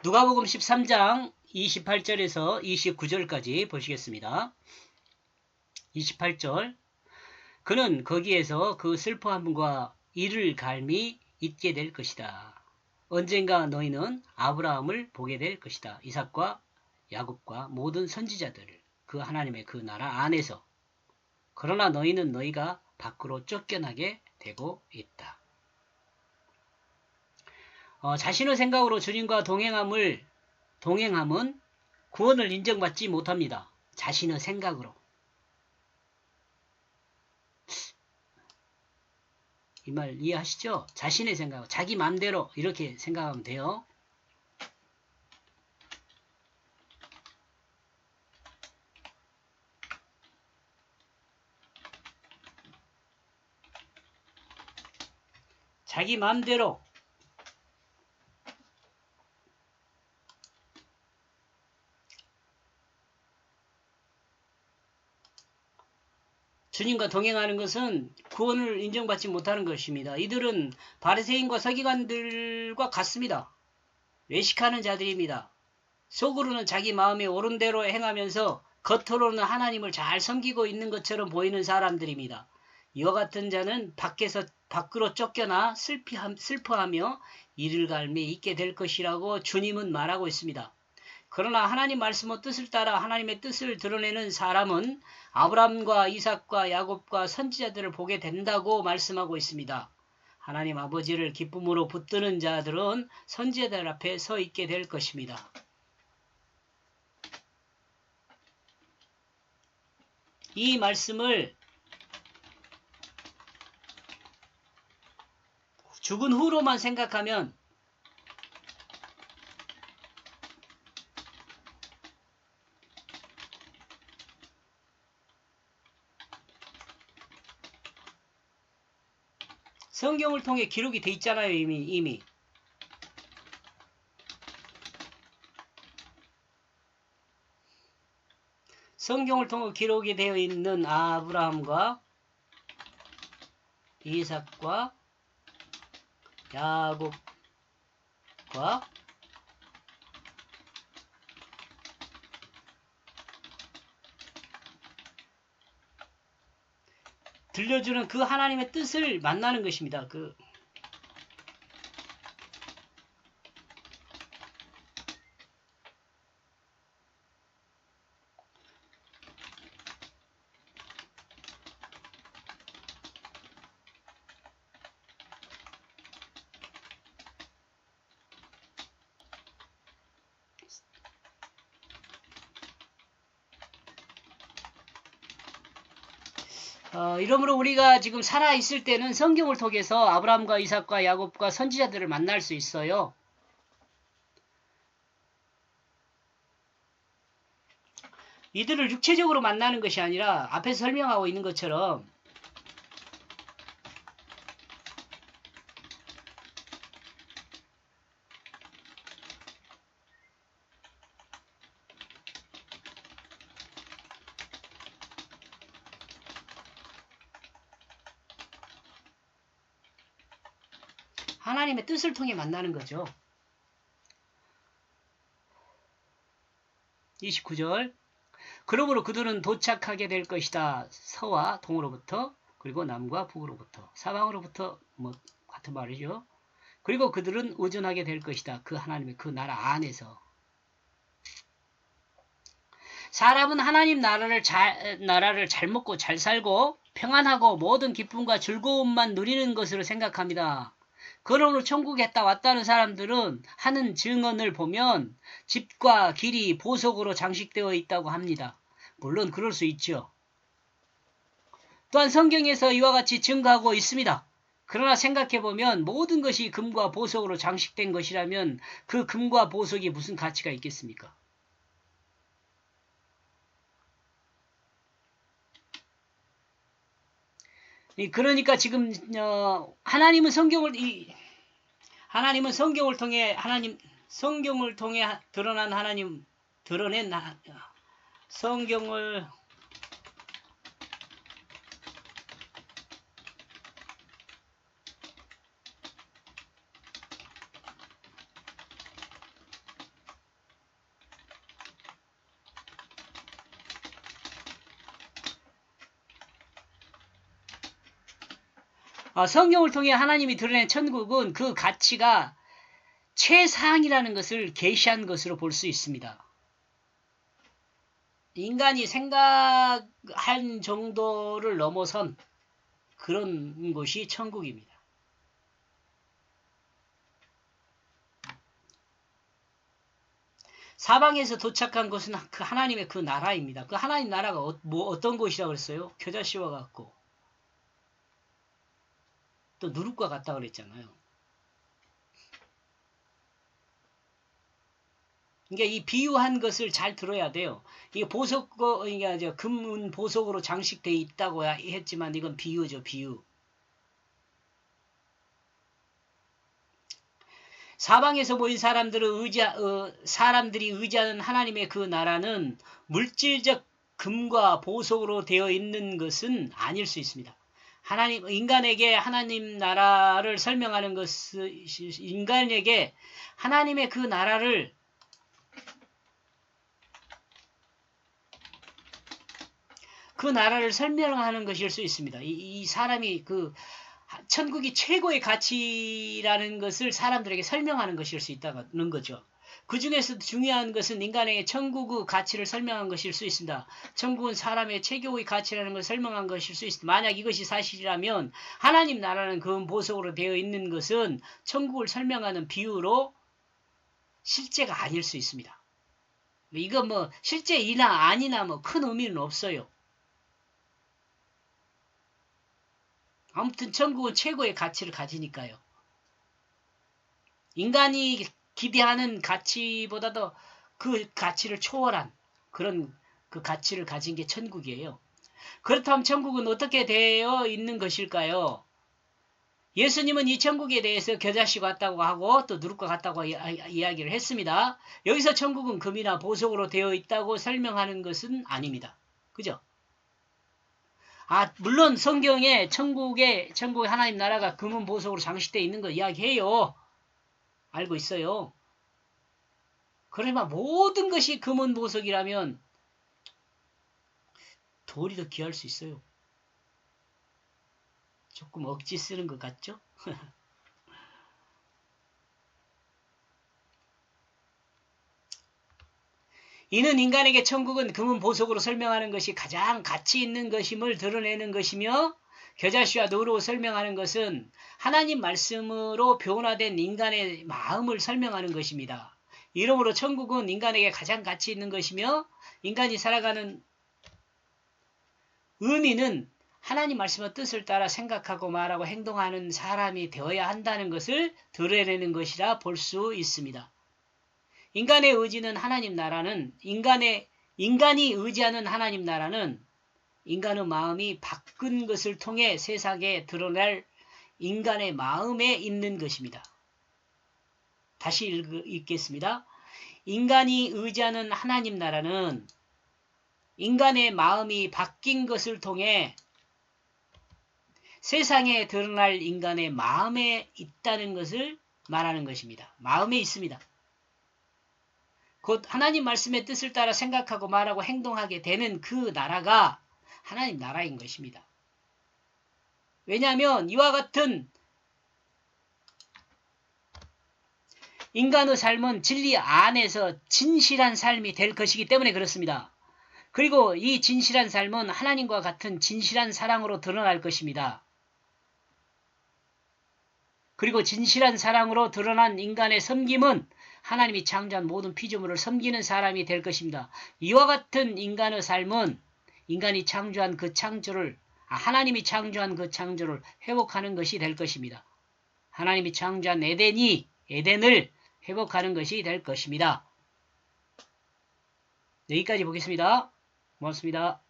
누가복음 13장 28절에서 29절까지 보시겠습니다. 28절. 그는 거기에서 그 슬퍼함과 이를 갈미 잊게 될 것이다. 언젠가 너희는 아브라함을 보게 될 것이다. 이삭과 야곱과 모든 선지자들을 그 하나님의 그 나라 안에서. 그러나 너희는 너희가 밖으로 쫓겨나게 되고 있다. 자신의 생각으로 주님과 동행함은 구원을 인정받지 못합니다. 자신의 생각으로. 이 말 이해하시죠? 자신의 생각, 자기 맘대로 이렇게 생각하면 돼요. 자기 맘대로. 주님과 동행하는 것은 구원을 인정받지 못하는 것입니다. 이들은 바리새인과 서기관들과 같습니다. 외식하는 자들입니다. 속으로는 자기 마음에 옳은 대로 행하면서 겉으로는 하나님을 잘 섬기고 있는 것처럼 보이는 사람들입니다. 이와 같은 자는 밖으로 쫓겨나 슬퍼하며 이를 갈미 잊게 될 것이라고 주님은 말하고 있습니다. 그러나 하나님 말씀의 뜻을 따라 하나님의 뜻을 드러내는 사람은 아브라함과 이삭과 야곱과 선지자들을 보게 된다고 말씀하고 있습니다. 하나님 아버지를 기쁨으로 붙드는 자들은 선지자들 앞에 서 있게 될 것입니다. 이 말씀을 죽은 후로만 생각하면 성경을 통해 기록이 돼 있잖아요. 이미. 성경을 통해 기록이 되어 있는 아브라함과 이삭과 야곱과 들려주는 그 하나님의 뜻을 만나는 것입니다. 이러므로 우리가 지금 살아있을 때는 성경을 통해서 아브라함과 이삭과 야곱과 선지자들을 만날 수 있어요. 이들을 육체적으로 만나는 것이 아니라 앞에서 설명하고 있는 것처럼 하나님의 뜻을 통해 만나는 거죠. 29절. 그러므로 그들은 도착하게 될 것이다. 서와 동으로부터, 그리고 남과 북으로부터, 사방으로부터, 같은 말이죠. 그리고 그들은 의존하게 될 것이다. 그 하나님의 그 나라 안에서. 사람은 하나님 나라를 잘 먹고 잘 살고 평안하고 모든 기쁨과 즐거움만 누리는 것으로 생각합니다. 그러므로 천국에 왔다는 사람들은 하는 증언을 보면 집과 길이 보석으로 장식되어 있다고 합니다. 물론 그럴 수 있죠. 또한 성경에서 이와 같이 증거하고 있습니다. 그러나 생각해보면 모든 것이 금과 보석으로 장식된 것이라면 그 금과 보석이 무슨 가치가 있겠습니까? 그러니까 지금 하나님은 성경을 통해 드러낸 성경을 성경을 통해 하나님이 드러낸 천국은 그 가치가 최상이라는 것을 계시한 것으로 볼 수 있습니다. 인간이 생각한 정도를 넘어선 그런 곳이 천국입니다. 사방에서 도착한 곳은 그 하나님의 그 나라입니다. 그 하나님 나라가 어떤 곳이라고 그랬어요? 겨자씨와 같고 또 누룩과 같다 그랬잖아요. 그러니까 이 비유한 것을 잘 들어야 돼요. 이게 이게 금은 보석으로 장식되어 있다고 했지만 이건 비유죠, 비유. 사방에서 모인 사람들이 의지하는 하나님의 그 나라는 물질적 금과 보석으로 되어 있는 것은 아닐 수 있습니다. 인간에게 하나님 나라를 설명하는 것은, 인간에게 하나님의 그 나라를 설명하는 것일 수 있습니다. 이 사람이 천국이 최고의 가치라는 것을 사람들에게 설명하는 것일 수 있다는 거죠. 그 중에서도 중요한 것은 인간에게 천국의 가치를 설명한 것일 수 있습니다. 천국은 사람의 최고의 가치라는 것을 설명한 것일 수 있습니다. 만약 이것이 사실이라면 하나님 나라는 금 보석으로 되어 있는 것은 천국을 설명하는 비유로 실제가 아닐 수 있습니다. 이거 실제이나 아니나 큰 의미는 없어요. 아무튼 천국은 최고의 가치를 가지니까요. 인간이 기대하는 가치보다도 그 가치를 초월한 그런 그 가치를 가진 게 천국이에요. 그렇다면 천국은 어떻게 되어 있는 것일까요? 예수님은 이 천국에 대해서 겨자씨 같다고 하고 또 누룩과 같다고 이야기를 했습니다. 여기서 천국은 금이나 보석으로 되어 있다고 설명하는 것은 아닙니다. 그죠? 물론 성경에 천국의 하나님 나라가 금은 보석으로 장식되어 있는 거 이야기해요. 알고 있어요. 그러면 모든 것이 금은 보석이라면 돌이 더 귀할 수 있어요. 조금 억지 쓰는 것 같죠? 이는 인간에게 천국은 금은 보석으로 설명하는 것이 가장 가치 있는 것임을 드러내는 것이며 겨자씨와 누룩으로 설명하는 것은 하나님 말씀으로 변화된 인간의 마음을 설명하는 것입니다. 이러므로 천국은 인간에게 가장 가치 있는 것이며 인간이 살아가는 의미는 하나님 말씀의 뜻을 따라 생각하고 말하고 행동하는 사람이 되어야 한다는 것을 드러내는 것이라 볼 수 있습니다. 인간의 의지는 하나님 나라는 인간이 의지하는 하나님 나라는 인간의 마음이 바꾼 것을 통해 세상에 드러날 인간의 마음에 있는 것입니다. 다시 읽겠습니다. 인간이 의지하는 하나님 나라는 인간의 마음이 바뀐 것을 통해 세상에 드러날 인간의 마음에 있다는 것을 말하는 것입니다. 마음에 있습니다. 곧 하나님 말씀의 뜻을 따라 생각하고 말하고 행동하게 되는 그 나라가 하나님 나라인 것입니다. 왜냐하면 이와 같은 인간의 삶은 진리 안에서 진실한 삶이 될 것이기 때문에 그렇습니다. 그리고 이 진실한 삶은 하나님과 같은 진실한 사랑으로 드러날 것입니다. 그리고 진실한 사랑으로 드러난 인간의 섬김은 하나님이 창조한 모든 피조물을 섬기는 사람이 될 것입니다. 이와 같은 인간의 삶은 인간이 창조한 그 창조를 하나님이 창조한 그 창조를 회복하는 것이 될 것입니다. 하나님이 창조한 에덴을 회복하는 것이 될 것입니다. 여기까지 보겠습니다. 고맙습니다.